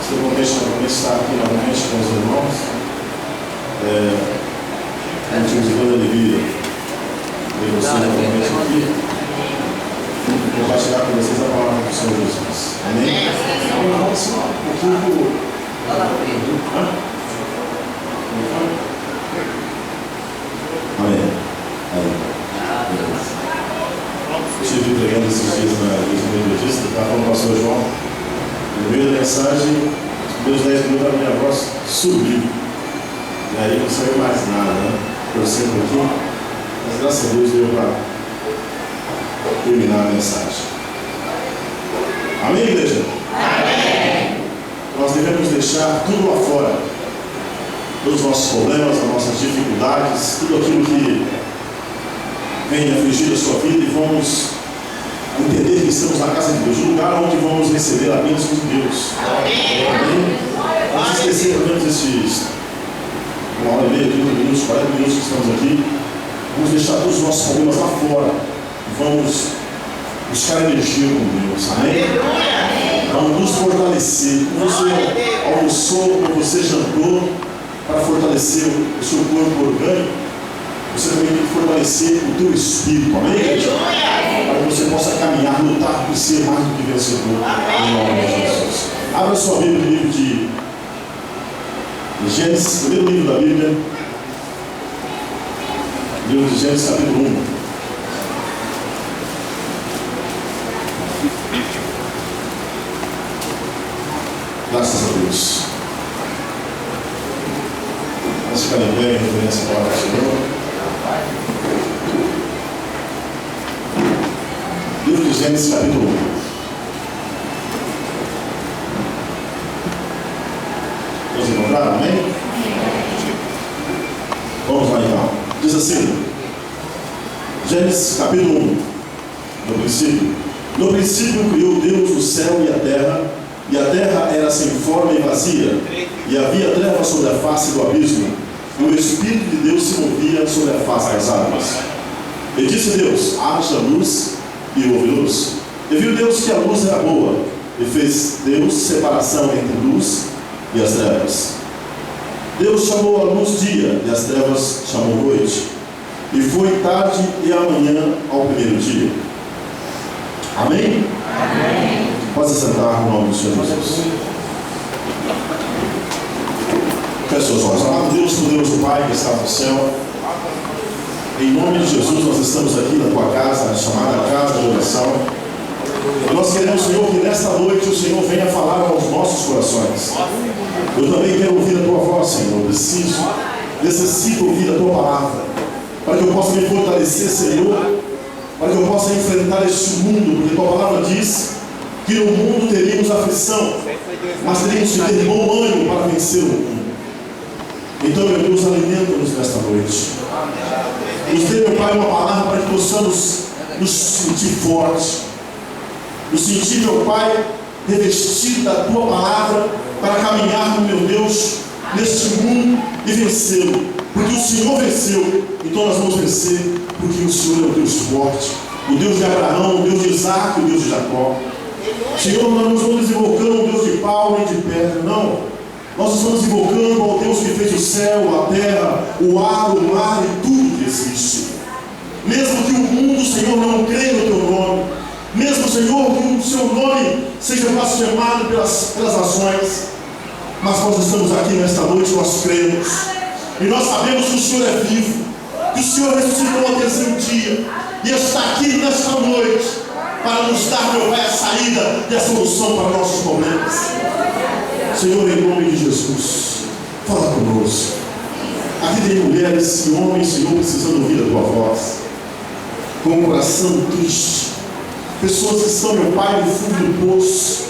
Estou contente novamente estar aqui novamente com os irmãos. É motivo de grande alegria ver vocês novamente aqui. Compartilhar com vocês a palavra do Senhor Jesus. Amém? Amém. Estive pregando esses dias na igreja metodista, estava falando com o pastor João. No meio da mensagem, os meus 10 minutos a minha voz subiu. E aí não saiu mais nada, né? Torcendo um pouquinho. Mas graças a Deus deu para terminar a mensagem. Amém, igreja? Amém. Nós devemos deixar tudo lá fora. Todos os nossos problemas, as nossas dificuldades, tudo aquilo que vem afligir a sua vida, e vamos entender que estamos na casa de Deus, um lugar onde vamos receber a bênção de Deus. Amém? Vamos esquecer pelo menos esses 1 hora e meia, 30 minutos, 40 minutos que estamos aqui. Vamos deixar todos os nossos problemas lá fora e vamos buscar energia com Deus. Amém? Vamos nos fortalecer. Como você almoçou, como você jantou, para fortalecer o seu corpo orgânico, você também tem que fortalecer o teu espírito. Amém? Para que você possa caminhar, lutar por ser mais do que vencedor. Em nome de Jesus. Abra sua Bíblia no livro de Gênesis, primeiro livro da Bíblia. Livro de Gênesis, capítulo 1. Graças a Deus. Vamos ficar em pé em referência à palavra do Senhor. Livro de Gênesis, capítulo 1. Todos encontraram? Amém? Vamos lá então. Diz assim, Gênesis capítulo 1. No princípio criou Deus o céu e a terra era sem forma e vazia, e havia trevas sobre a face do abismo, e o Espírito de Deus se movia sobre a face das águas. E disse Deus: haja luz, e houve luz. E viu Deus que a luz era boa, e fez Deus separação entre luz e as trevas. Deus chamou a luz dia, e as trevas chamou noite. E foi tarde e amanhã ao primeiro dia. Amém? Amém. Pode se sentar no nome do Senhor Jesus. Feche seus olhos. Amado Deus, tu Deus do Pai que está no céu, em nome de Jesus nós estamos aqui na tua casa, chamada casa de oração. E nós queremos, Senhor, que nesta noite o Senhor venha falar aos nossos corações. Eu também quero ouvir a tua voz, Senhor. Necessito ouvir a tua palavra, para que eu possa me fortalecer, Senhor, para que eu possa enfrentar este mundo, porque a tua palavra diz que no mundo teríamos aflição, mas teríamos que ter bom ânimo para vencer o mundo. Então, meu Deus, alimenta-nos nesta noite. Nos dê, meu Pai, uma palavra para que possamos nos sentir fortes, nos sentir, meu Pai, revestido da tua palavra, para caminhar, meu Deus, neste mundo e vencê-lo. Porque o Senhor venceu, então nós vamos vencer, porque o Senhor é o Deus forte, o Deus de Abraão, o Deus de Isaac, o Deus de Jacó. Senhor, nós não estamos invocando o Deus de pau nem de pedra, não. Nós estamos invocando ao Deus que fez o céu, a terra, o ar, o mar e tudo que existe. Mesmo que o mundo, Senhor, não creia no teu nome, mesmo, Senhor, que o seu nome seja blasfemado pelas nações, mas nós estamos aqui nesta noite, nós cremos, e nós sabemos que o Senhor é vivo, que o Senhor ressuscitou ao terceiro dia, e está aqui nesta noite, para nos dar, meu Pai, a saída e a solução para nossos problemas. Senhor, em nome de Jesus, fala conosco. Aqui tem mulheres e homens, Senhor, precisando ouvir a tua voz, com um coração triste. Pessoas que estão, meu Pai, no fundo do poço,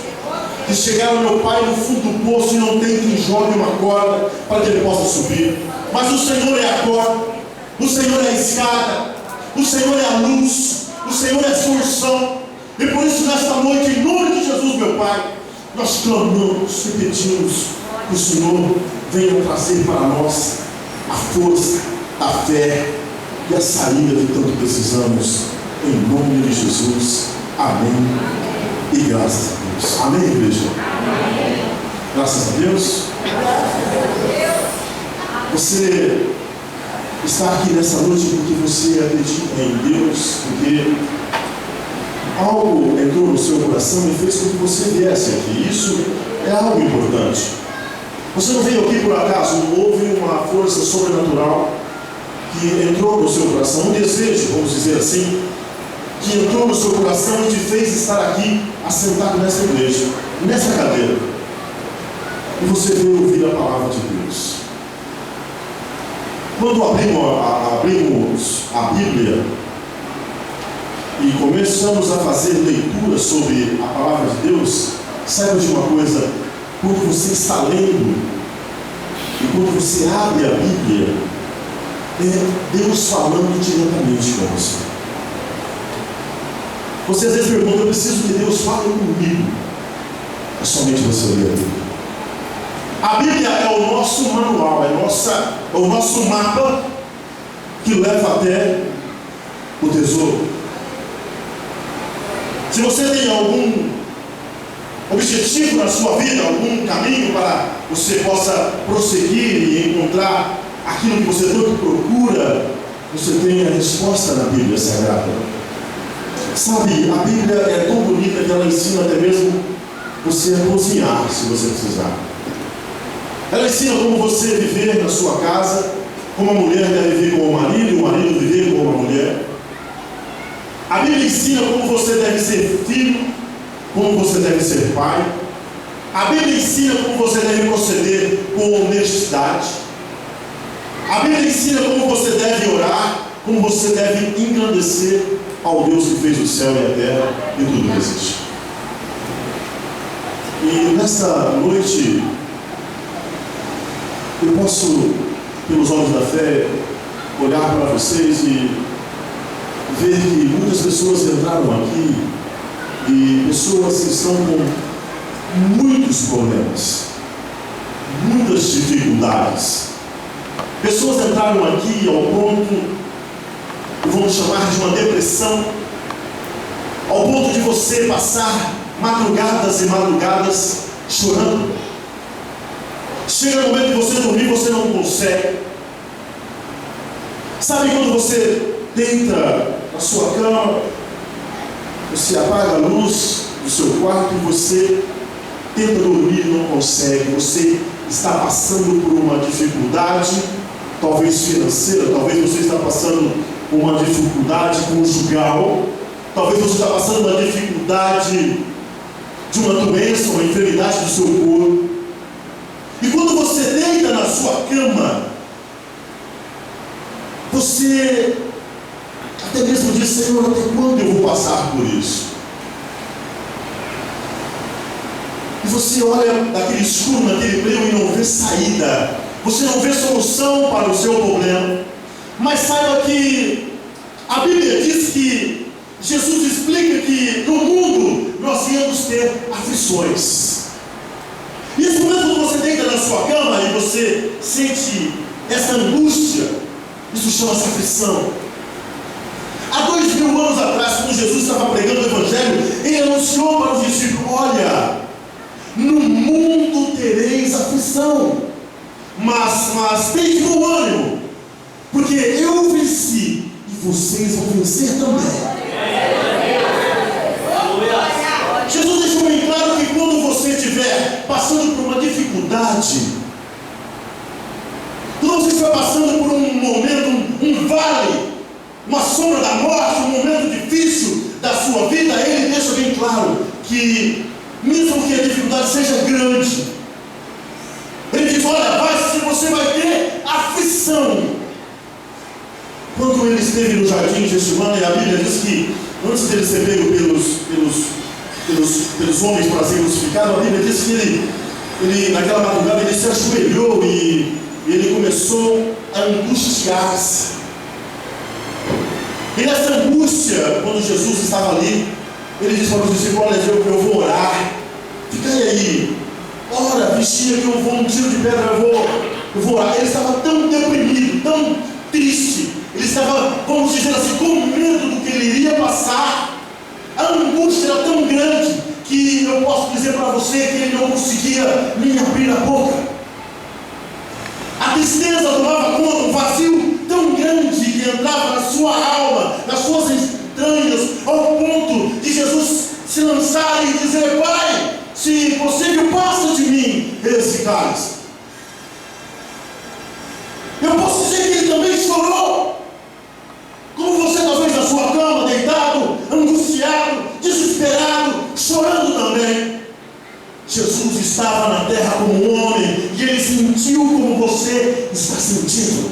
que chegaram, meu Pai, no fundo do poço e não tem quem jogue uma corda para que ele possa subir. Mas o Senhor é a corda, o Senhor é a escada, o Senhor é a luz, o Senhor é a solução. E por isso, nesta noite, em nome de Jesus, meu Pai, nós clamamos e pedimos que o Senhor venha trazer para nós a força, a fé e a saída que tanto precisamos. Em nome de Jesus. Amém. E graças a Deus. Amém, igreja? Amém. Graças a Deus. Você está aqui nessa noite porque você acredita em Deus, porque algo entrou no seu coração e fez com que você viesse aqui. Isso é algo importante. Você não veio aqui por acaso, houve uma força sobrenatural que entrou no seu coração, um desejo, vamos dizer assim, que entrou no seu coração e te fez estar aqui assentado nessa igreja, nessa cadeira. E você veio ouvir a palavra de Deus. Quando abrimos a Bíblia e começamos a fazer leitura sobre a palavra de Deus, saiba de uma coisa: quando você está lendo e quando você abre a Bíblia, é Deus falando diretamente com você. Você às vezes pergunta: eu preciso que Deus fale comigo. É somente você ler a Bíblia. A Bíblia é o nosso manual, é o nosso mapa que leva até o tesouro. Se você tem algum objetivo na sua vida, algum caminho para você possa prosseguir e encontrar aquilo que você tanto procura, você tem a resposta na Bíblia Sagrada. Sabe, a Bíblia é tão bonita que ela ensina até mesmo você a cozinhar, se você precisar. Ela ensina como você viver na sua casa, como a mulher deve viver com o marido e o marido viver com uma mulher. A Bíblia ensina como você deve ser filho, como você deve ser pai. A Bíblia ensina como você deve proceder com honestidade. A Bíblia ensina como você deve orar, como você deve engrandecer ao Deus que fez o céu e a terra e tudo que existe. E nesta noite, eu posso, pelos olhos da fé, olhar para vocês e ver que muitas pessoas entraram aqui e pessoas que estão com muitos problemas, muitas dificuldades. Pessoas entraram aqui ao ponto, vamos chamar de uma depressão, ao ponto de você passar madrugadas e madrugadas chorando. Chega no momento de você dormir, você não consegue. Sabe quando você deita na sua cama, você apaga a luz do seu quarto e você tenta dormir e não consegue? Você está passando por uma dificuldade, talvez financeira, talvez você está passando por uma dificuldade conjugal, talvez você está passando uma dificuldade de uma doença, uma enfermidade do seu corpo. E quando você deita na sua cama, você até mesmo diz: Senhor, até quando eu vou passar por isso? E você olha daquele escuro, naquele breu e não vê saída. Você não vê solução para o seu problema. Mas saiba que a Bíblia diz que Jesus explica que no mundo nós íamos ter aflições. E esse momento quando você deita na sua cama e você sente essa angústia, isso chama-se aflição. Há 2000 anos atrás, quando Jesus estava pregando o Evangelho, ele anunciou para os discípulos: olha, no mundo tereis aflição, mas tem bom ânimo, porque eu venci e vocês vão vencer também. Jesus deixou bem claro que quando você estiver passando por uma dificuldade, quando você estiver passando por um momento, um vale, uma sombra da morte, um momento difícil da sua vida, ele deixa bem claro que, mesmo que a dificuldade seja grande, ele diz: olha, você vai ter aflição. Quando ele esteve no jardim de Getsemane, a Bíblia diz que antes dele ser pego pelos homens para ser crucificado, a Bíblia diz que ele naquela madrugada, ele se ajoelhou e ele começou a angustiar-se. E nessa angústia, quando Jesus estava ali, ele disse para os discípulos: olha, eu vou orar, ficai aí, ora, vigia que eu vou, um tiro de pedra, eu vou orar. Ele estava tão deprimido, tão triste, ele estava, vamos dizer assim, com medo do que ele iria passar. A angústia era tão grande que eu posso dizer para você que ele não conseguia nem abrir a boca. A tristeza tomava conta, um vazio tão grande que entrava na sua alma, nas suas entranhas, ao ponto de Jesus se lançar e dizer: Pai, se possível, passa de mim esse cálice. Eu posso dizer que ele também chorou, como você talvez na sua cama, deitado, angustiado, desesperado, chorando também. Jesus estava na terra como um homem, e ele sentiu como você está sentindo.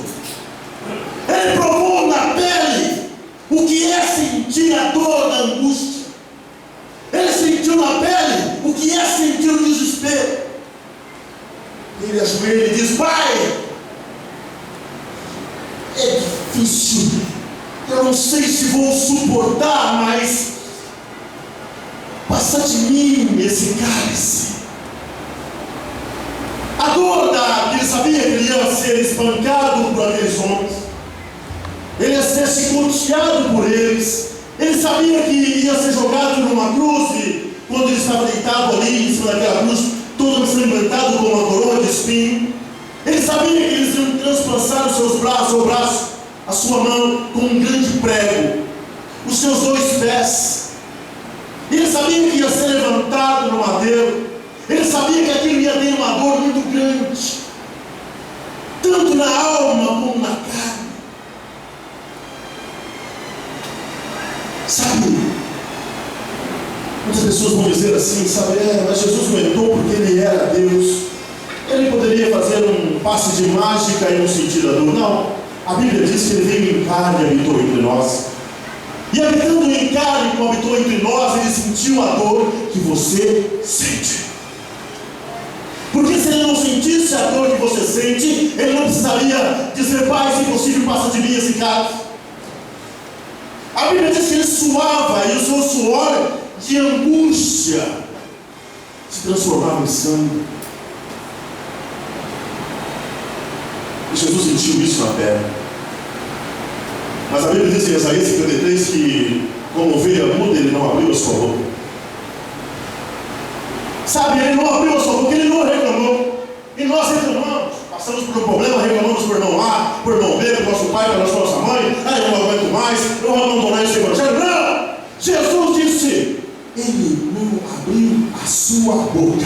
Ele provou na pele o que é sentir a dor da angústia. Ele sentiu na pele o que é sentir o desespero. Ele ajoelha e diz: Pai, é difícil, eu não sei se vou suportar, mas passa de mim esse cálice. A dor que ele sabia que ele ia ser espancado por aqueles homens, ele ia ser chicoteado por eles, ele sabia que ia ser jogado numa cruz, e quando ele estava deitado ali em cima daquela cruz, todo ensanguentado com uma coroa de espinho, ele sabia que eles iam transpassar os seus braços, seu braço, a sua mão, com um grande prego, os seus 2 pés. Ele sabia que ia ser levantado no madeiro. Ele sabia que aquilo ia ter uma dor muito grande, tanto na alma como na carne. Sabe, muitas pessoas vão dizer assim, sabe, mas Jesus aguentou porque ele era Deus. Ele poderia fazer um passe de mágica e não sentir a dor. Não, a Bíblia diz que ele veio em carne e habitou entre nós. E habitando em carne, como habitou entre nós, ele sentiu a dor que você sente. Porque se ele não sentisse a dor que você sente, ele não precisaria dizer: Pai, se possível, passa de mim esse cálice. A Bíblia diz que ele suava, e o seu suor de angústia se transformava em sangue. E Jesus sentiu isso na terra. Mas a Bíblia diz em Isaías 53 que, como ovelha muda, ele não abriu a sua boca. Sabe, ele não abriu a sua boca, ele não reclamou. E nós reclamamos, passamos por um problema, reclamamos por irmão A, por irmão B, por nosso pai, pela nossa mãe. Eu não aguento mais, eu vou abandonar esse evangelho. Não! Jesus disse: ele não abriu a sua boca.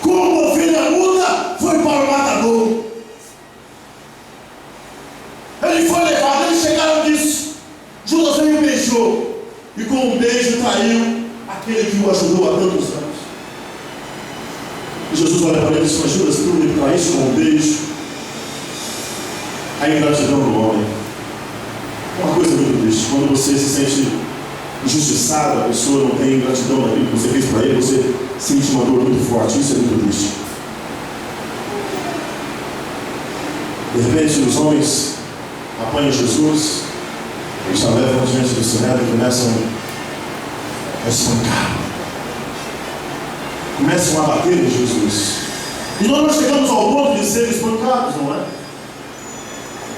Como ovelha muda, foi para o matador. Ele foi levado, eles chegaram e disse: Judas veio e beijou, e com um beijo traiu aquele que o ajudou há tantos anos. E Jesus olha para ele e diz: mas Judas, tu me traíste com um beijo. A ingratidão do homem é uma coisa muito triste. Quando você se sente injustiçado, a pessoa não tem gratidão daquilo que você fez para ele, você sente uma dor muito forte. Isso é muito triste. De repente, os homens apanham Jesus, eles a levam diante do Sinédrio e começam a espancar, começam a bater em Jesus. E nós não chegamos ao ponto de ser espancados, não é?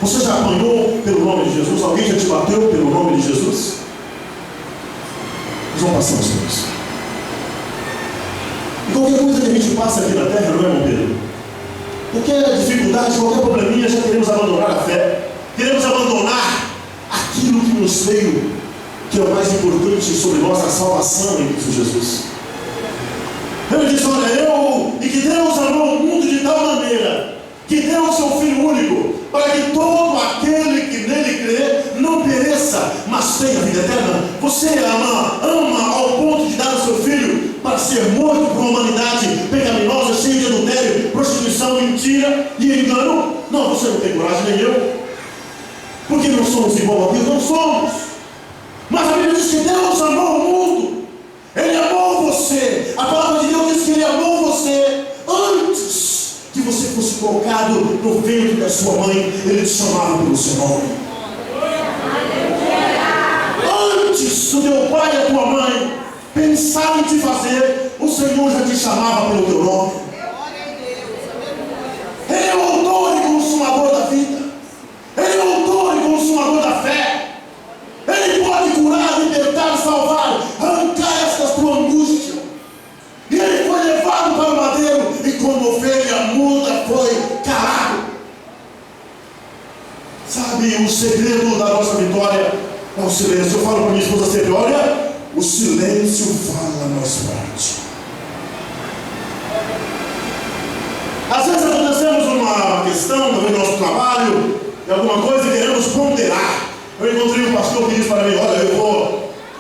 Você já apanhou pelo nome de Jesus? Alguém já te bateu pelo nome de Jesus? Nós não passamos por isso. E qualquer coisa que a gente passa aqui na terra, não é, irmão Pedro? Qualquer dificuldade, qualquer probleminha, já queremos abandonar a fé. Queremos abandonar aquilo que nos veio, que é o mais importante sobre nós, a salvação em Cristo Jesus. Ele diz: olha, e que Deus amou o mundo de tal maneira que deu o seu Filho único, para que todo aquele que nele crê não pereça, mas tenha vida eterna. Você ama ao ponto de dar o seu Filho para ser morto por uma humanidade pecaminosa, cheia de adultério, prostituição, mentira e engano? Não, você não tem coragem, nem eu. Porque não somos igual a Deus, não somos. Mas a Bíblia diz que Deus amou o mundo. Ele amou você. A palavra de Deus diz que Ele amou você antes que você fosse colocado no ventre da sua mãe. Ele te chamava pelo seu nome. Antes do teu pai e da tua mãe pensar em te fazer, o Senhor já te chamava pelo teu nome. Ele é o autor e consumador da vida. Ele é o autor e consumador da fé. Ele pode curar, libertar, salvar, arrancar esta tua angústia. E ele foi levado para o madeiro. segredo da nossa vitória é o silêncio. Eu falo para minha esposa sempre: olha, o silêncio fala mais forte. Às vezes acontecemos uma questão também no nosso trabalho, de alguma coisa, e queremos ponderar. Eu encontrei um pastor que disse para mim: olha,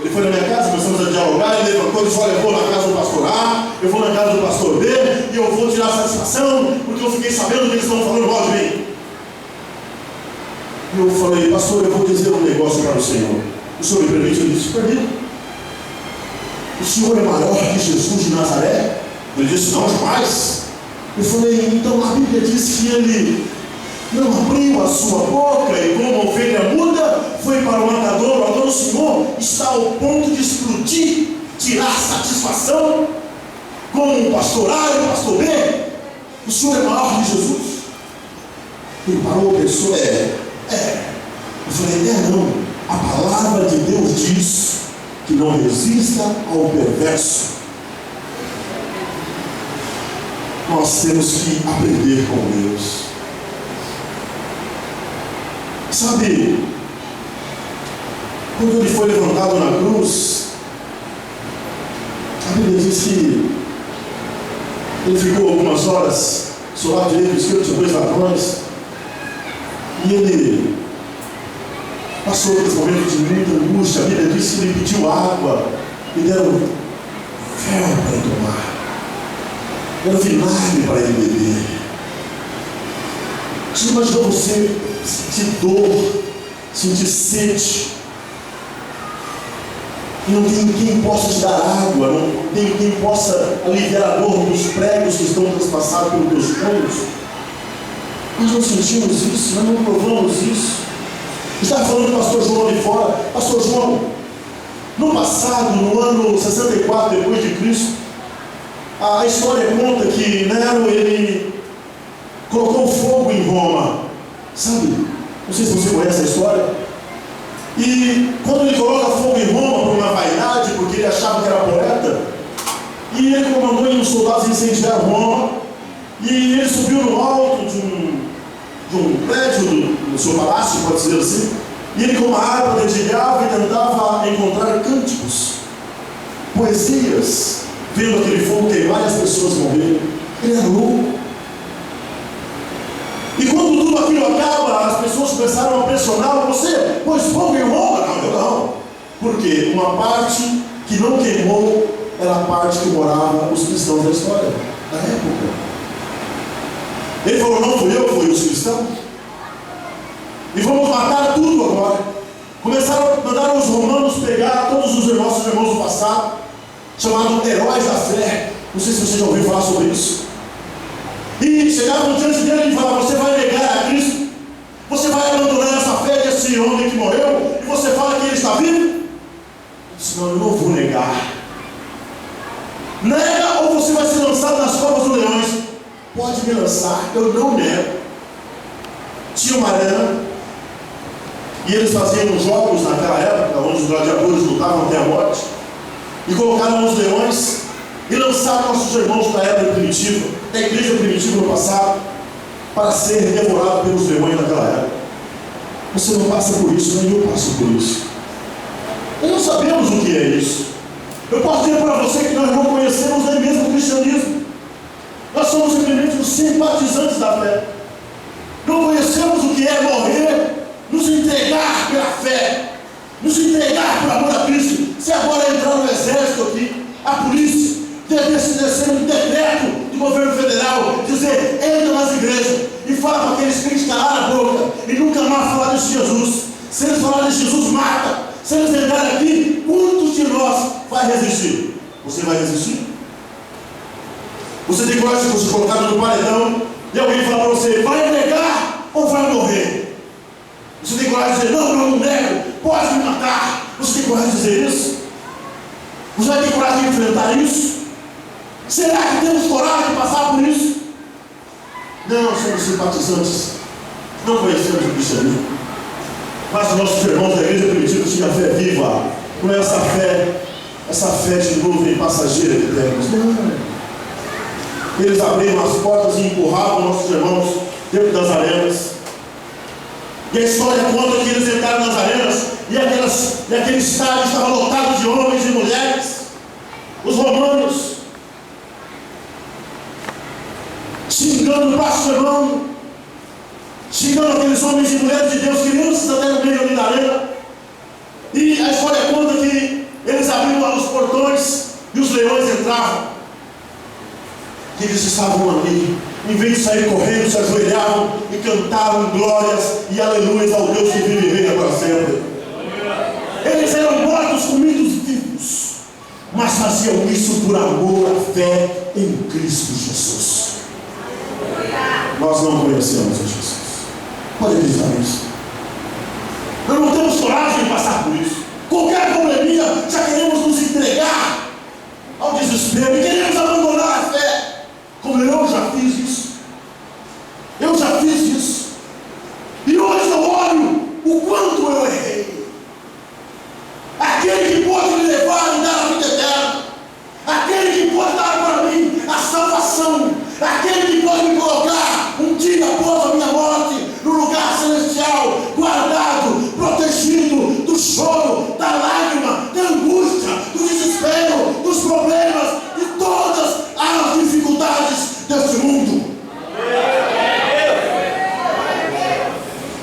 ele foi na minha casa, começamos a dialogar, ele levantou e disse: olha, eu vou na casa do pastor A, eu vou na casa do pastor B, e eu vou tirar satisfação, porque eu fiquei sabendo que eles estão falando mal de mim. E eu falei: pastor, eu vou dizer um negócio para o senhor. O senhor me permite? Ele disse: permite. O senhor é maior que Jesus de Nazaré? Ele disse: não, jamais. Eu falei: então a Bíblia diz que ele não abriu a sua boca e como ovelha muda foi para o matador. Agora o Senhor está ao ponto de explodir, tirar satisfação com o pastor A e o pastor B. O Senhor é maior que Jesus? Ele parou, pensou: eu falei: não, a palavra de Deus diz que não resista ao perverso. Nós temos que aprender com Deus. Sabe, quando ele foi levantado na cruz, a Bíblia diz que ele ficou algumas horas, seu lado direito e esquerdo tinha 2 ladrões, e ele passou por esse momento de muita angústia. A Bíblia diz que ele pediu água e deram fel para ele tomar, deram vinagre para ele beber. Você imaginou você sentir dor, sentir sede, e não tem quem possa te dar água, não tem quem possa aliviar a dor dos pregos que estão transpassados pelos teus campos? Nós não sentimos isso, nós não provamos isso. Eu estava falando com o pastor João ali fora. Pastor João, no passado, no ano 64 depois de Cristo, a história conta que Nero, ele colocou fogo em Roma, sabe? Não sei se você conhece a história. E quando ele coloca fogo em Roma por uma vaidade, porque ele achava que era poeta, e ele comandou em uns soldados incendiar Roma, e ele subiu no alto de um prédio do seu palácio, pode dizer assim, e ele com uma harpa dedilhava e tentava encontrar cânticos, poesias, vendo aquele fogo queimar e as pessoas morrerem. Ele era louco. E quando tudo aquilo acaba, as pessoas começaram a pressionar: você pôs fogo em Roma? Não, eu não. Por quê? Uma parte que não queimou era a parte que morava os cristãos da história, da época. Ele falou: não fui eu, fui os cristãos. E vamos matar tudo agora. Mandaram os romanos pegar todos os nossos irmãos do passado, chamados heróis da fé. Não sei se você já ouviu falar sobre isso. E chegavam diante dele e falavam: você vai negar a Cristo? Você vai abandonar essa fé desse homem que morreu? E você fala que ele está vivo? Ele disse: não, eu não vou negar. Nega ou você vai ser lançado nas covas dos leões. Pode me lançar, eu não nego. Tinha uma arena, e eles faziam jogos naquela época, onde os gladiadores lutavam até a morte, e colocaram os leões e lançaram nossos irmãos da época primitiva, da igreja primitiva no passado, para ser devorado pelos leões naquela época. Você não passa por isso, nem eu passo por isso. Nós não sabemos o que é isso. Eu posso dizer para você que nós não conhecemos nem mesmo o cristianismo. Nós somos simplesmente os simpatizantes da fé. Não conhecemos o que é morrer, nos entregar pela fé, nos entregar por amor a Cristo. Se agora entrar no exército aqui, a polícia deve ser um decreto do governo federal, dizer: entra nas igrejas e fala para aqueles crentes calar a boca e nunca mais falar de Jesus. Se eles falarem de Jesus, mata. Se eles entrarem aqui, quantos de nós vai resistir? Você vai resistir? Você tem coragem de ser colocado no paredão e alguém falar para você: vai negar ou vai morrer? Você tem coragem de dizer: não nego, pode me matar? Você tem coragem de dizer isso? Você vai ter coragem de enfrentar isso? Será que temos coragem de passar por isso? Não, somos simpatizantes, não conhecemos o cristianismo, mas os nossos irmãos da igreja primitiva tinham a fé viva, não é essa fé de nuvem passageira que temos. Não. Eles abriam as portas e empurravam nossos irmãos dentro das arenas. E a história conta que eles entraram nas arenas e aquele estádio estava lotado de homens e mulheres. Os romanos xingando, blasfemando, xingando aqueles homens e mulheres de Deus, crianças até no meio da arena. E a história conta que eles abriram os portões e os leões entravam. E eles estavam ali, em vez de sair correndo, se ajoelhavam e cantavam glórias e aleluias ao Deus que vive e reina para sempre. Eles eram mortos, comidos vivos, mas faziam isso por amor à fé em Cristo Jesus. Nós não conhecemos a Jesus. Pode acreditar nisso. Nós não temos coragem de passar por isso. Qualquer probleminha, já queremos nos entregar ao desespero e queremos abandonar a fé. Como eu já fiz isso. Eu já fiz isso. E hoje eu olho o quanto eu errei. Aquele que pode me levar e dar a vida eterna, aquele que pode dar para mim a salvação, aquele que pode me colocar um dia após a minha morte no lugar celestial, guardado, protegido do choro, da lágrima, da angústia, do desespero, dos problemas, de todas as dificuldades deste mundo.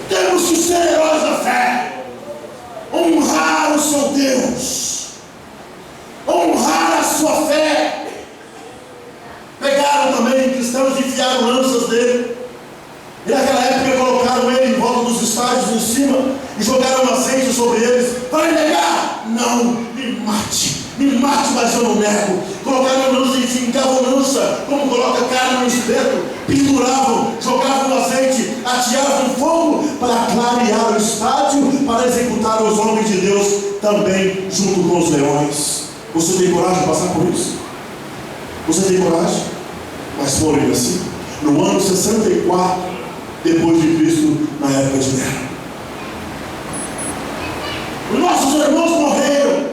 Temos que ser heróis da fé, honrar o seu Deus, honrar a sua fé. Pegaram também cristãos e enfiaram lanças dele, e naquela época colocaram ele em volta dos estádios em cima e jogaram azeite sobre eles. Vai negar? Não, me mate, mas eu não nego. Colocaram lança e fincavam lança, como coloca carne no espeto, penduravam, jogavam azeite, ateavam fogo para clarear o estádio, para executar os homens de Deus também junto com os leões. Você tem coragem de passar por isso? Você tem coragem? Mas foram assim. No ano 64 depois de Cristo, na época de Nero, os nossos irmãos morreram.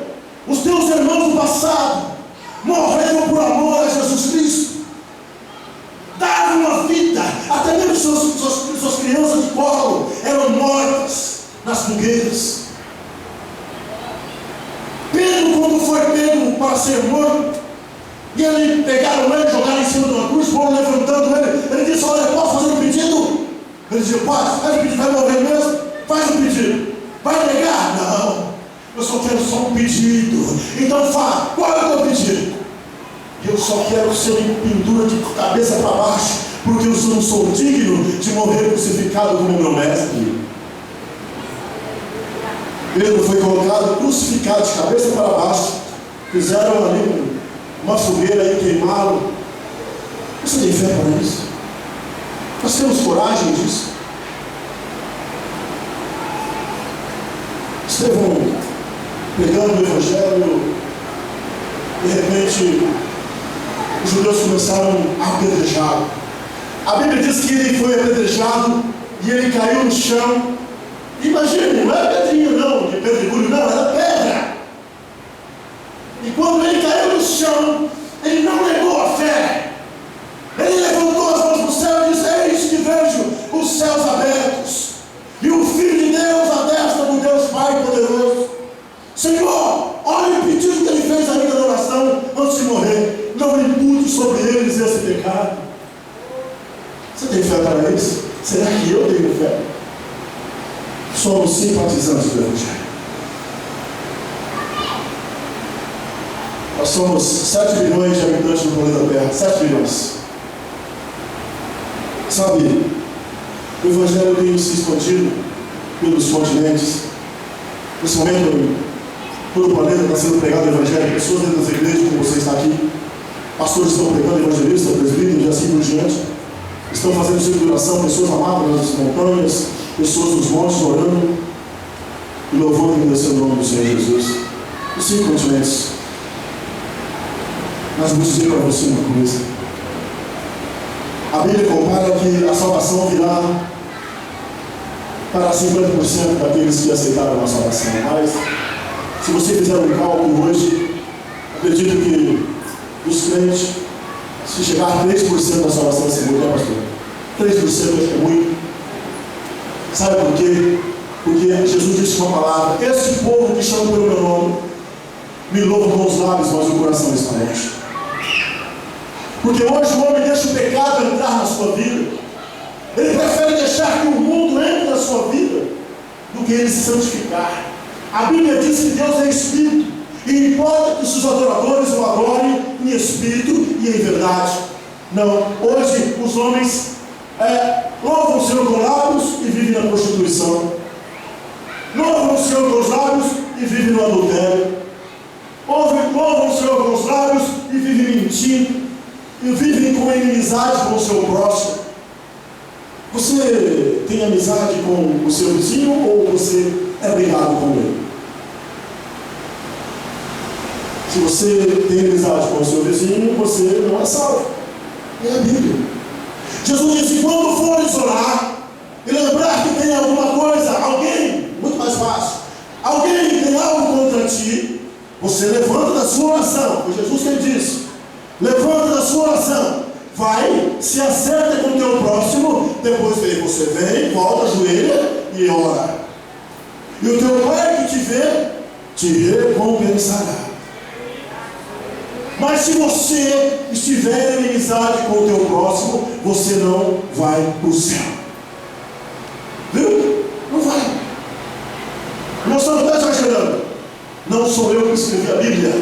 Os teus irmãos do passado morreram por amor a Jesus Cristo, davam a vida, até mesmo suas crianças de colo eram mortas nas fogueiras. Pedro, quando foi pego para ser morto, e ele pegaram ele, jogaram em cima de uma cruz, foram levantando ele disse: olha, posso fazer um pedido? Ele disse: pode, faz um pedido, vai morrer mesmo? Faz um pedido. Vai negar? Não, eu só quero só um pedido. Então fala, qual é o teu pedido? Eu só quero que o Senhor me pendura de cabeça para baixo, porque eu não sou digno de morrer crucificado como meu mestre. Pedro foi colocado crucificado de cabeça para baixo. Fizeram ali uma fogueira e queimaram. Você tem fé para isso? Nós temos coragem disso? Estevão pregando o Evangelho, de repente os judeus começaram a apedrejá-lo. A Bíblia diz que ele foi apedrejado e ele caiu no chão. Imagine, não era pedrinha não, de pedregulho não, era pedra. E quando ele caiu no chão, ele não negou a fé. Ele levantou as mãos para o céu e disse: eis que vejo os céus abertos e o Filho de Deus à destra do Deus Pai poderoso. Senhor, olha o pedido que ele fez ainda na oração antes de morrer. Não impute sobre eles esse pecado. Você tem fé para isso? Será que eu tenho fé? Somos simpatizantes do Evangelho. Nós somos 7 bilhões de habitantes no planeta Terra. 7 bilhões. Sabe, o Evangelho tem se expandido pelos continentes. Nesse momento, todo o planeta está sendo pregado o Evangelho. Pessoas dentro das igrejas, como você está aqui, pastores estão pregando, evangelistas, presbíteros e assim por diante. Estão fazendo circulação, pessoas amadas nas montanhas, pessoas nos montes orando e louvando e agradecendo o nome do Senhor Jesus. Os 5 continentes. Mas vou dizer para você uma coisa. A Bíblia compara que a salvação virá para 50% daqueles que aceitaram a salvação. Mas, se você fizer um cálculo hoje, acredito que os crentes, se chegar a 3% da salvação, vai ser muito, né, pastor? 3% acho que é muito. Sabe por quê? Porque Jesus disse uma palavra: esse povo que chama pelo meu nome me louva com os lábios, mas o coração está longe. Porque hoje o homem deixa o pecado entrar na sua vida. Ele prefere deixar que o mundo entre na sua vida do que ele se santificar. A Bíblia diz que Deus é Espírito, e importa que os seus adoradores o adorem em Espírito e em verdade. Não, hoje os homens louvam o Senhor com lábios e vivem na prostituição. Louvam o Senhor com os lábios e vivem no adultério. Louvam o Senhor com os lábios e vivem mentindo. E vivem com inimizade com o seu próximo. Você tem amizade com o seu vizinho ou você é brigado com ele? Se você tem amizade com o seu vizinho, você não é salvo. É a Bíblia. Jesus disse: quando fores orar e lembrar que tem alguma coisa, alguém, muito mais fácil, alguém tem algo contra ti, você levanta da sua oração. Foi Jesus quem disse: levanta da sua oração, vai, se acerta com o teu próximo, depois dele você vem, volta, ajoelha e ora. E o teu Pai que te vê, te recompensará. Mas se você estiver em inimizade com o teu próximo, você não vai para o céu. Viu? Não vai. Não sou eu que estou chegando. Não sou eu que escrevi a Bíblia.